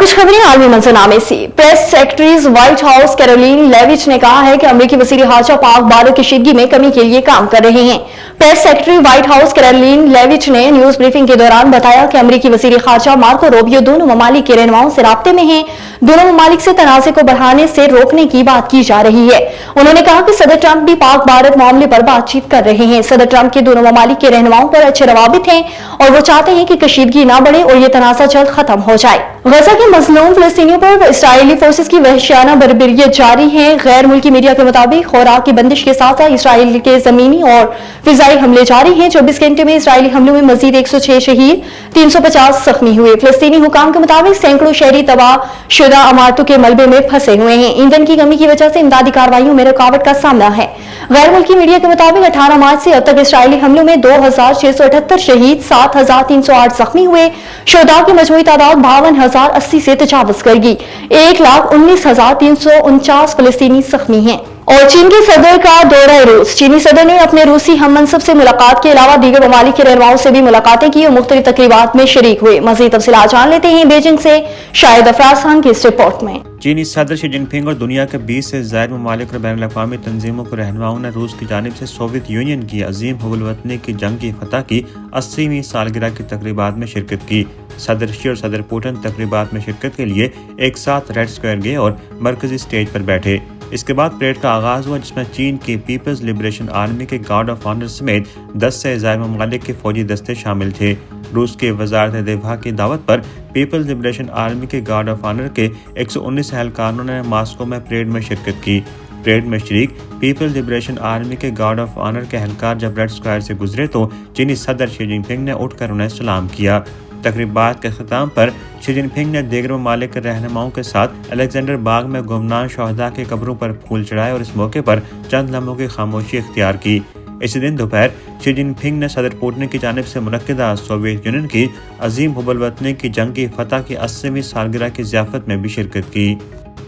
कुछ खबरें आलमी मंजरनामे से। Press secretary White House Karoline Leavitt ने कहा है कि अमेरिकी वज़ीर ख़ारजा पाक भारत कशीदगी में कमी के लिए काम कर रहे हैं। Press secretary White House Karoline Leavitt ने न्यूज ब्रीफिंग के दौरान बताया कि अमेरिकी वज़ीर ख़ारजा मार्को रूबियो दोनों ममालिक के रहनुमाओं से राब्ते में हैं। दोनों ममालिक से तनाज़े को बढ़ाने से रोकने की बात की जा रही है। उन्होंने कहा कि सदर ट्रंप भी पाक भारत मामले पर बातचीत कर रहे हैं। सदर ट्रंप के दोनों ममालिक के रहनुमाओं पर अच्छे रवाबित हैं और वो चाहते हैं कि कशीदगी ना बढ़े और ये तनाज़ा जल्द खत्म हो जाए। गजा के मज़लूम फिलिस्तीनियों पर इसराइली फोर्सेस की वहशियाना बर्बरियत जारी है। गैर मुल्की मीडिया के मुताबिक खुराक की बंदिश के साथ साथ इसराइल के जमीनी और फिजाई हमले जारी हैं। 24 घंटे में इसराइली हमलों में मजीद 106 शहीद, 350 जख्मी हुए। फिलिस्तीनी हुकाम के मुताबिक सैकड़ों शहरी तबाह शुदा इमारतों के मलबे में फंसे हुए हैं। ईंधन की कमी की वजह से इमदादी कार्रवाइयों में रुकावट का सामना है। गैर मुल्की मीडिया के मुताबिक 18 मार्च से अब तक इसराइली हमलों में 2678 शहीद, 7308 जख्मी हुए। शुहदा की मजमूई तादाद 52,080 से तजावुज कर गई। 1,19,349 फिलिस्तीनी जख्मी हैं। और चीन के सदर का दौरा रूस। चीनी सदर ने अपने रूसी हम मनसब से मुलाकात के अलावा दीगर ममालिक के रहनुमाओं से भी मुलाकातें की और मुख्तलिफ तकरीबात में शरीक हुए। मज़ीद तफसीलात जान लेते हैं बीजिंग से शाहिद अफराज खान की इस रिपोर्ट में। चीनी सदर शी जिनपिंग और दुनिया के 20 से ज़ायद ममालिक और बैनुल-अक़वामी तंजीमों के रहनुमाओं ने रूस की जानिब से सोवियत यूनियन की अजीम हुबुल-वतनी की जंग की फतह की 80वीं सालगिरह की तकरीबात में शिरकत की। सदर शी और सदर पुतिन तकरीबात में शिरकत के लिए एक साथ रेड स्क्वायर गए और मरकजी स्टेज पर बैठे। इसके बाद परेड का आगाज हुआ, जिसमें चीन की पीपल्स लिबरेशन आर्मी के गार्ड ऑफ ऑनर समेत 10 से ज़ायद ममालिक के फौजी दस्ते शामिल थे। रूस के वजारत दिफा की दावत पर पीपल्स लिबरेशन आर्मी के गार्ड ऑफ ऑनर के 119 एहलकारों ने मास्को में परेड में शिरकत की। परेड में शरीक पीपल्स लिबरेशन आर्मी के गार्ड ऑफ ऑनर के एहलकार जब रेड स्क्वायर से गुजरे तो चीनी सदर शी जिनपिंग ने उठकर उन्हें सलाम किया। तकरीबात के अख्ताम पर शी जिनपिंग ने दीगर ममालिक के रहनुमाओं के साथ अलेक्जेंडर बाग में गुमनाम शहदा की कब्रों पर फूल चढ़ाए और इस मौके पर चंद लम्हों की खामोशी इख्तियार की। इसी दिन दोपहर शी जिनपिंग ने सदर पुतिन की जानिब से मुनक्किदा सोवियत यूनियन की अजीम हुबुल-वतनी की जंग की फतह की 80वीं सालगिरह की ज़ियाफत में भी शिरकत की।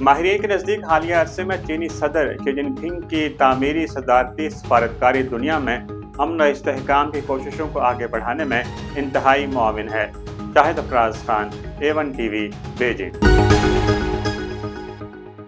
माहिरीन के नज़दीक हालिया अरसे में चीनी सदर शी जिनपिंग की तामीरी सदारती सफारतकारी दुनिया में अमन और इस्तेहकाम की कोशिशों को आगे बढ़ाने में इंतहाई मुआविन है। Shahid Afraz Khan, A1 TV, Beijing.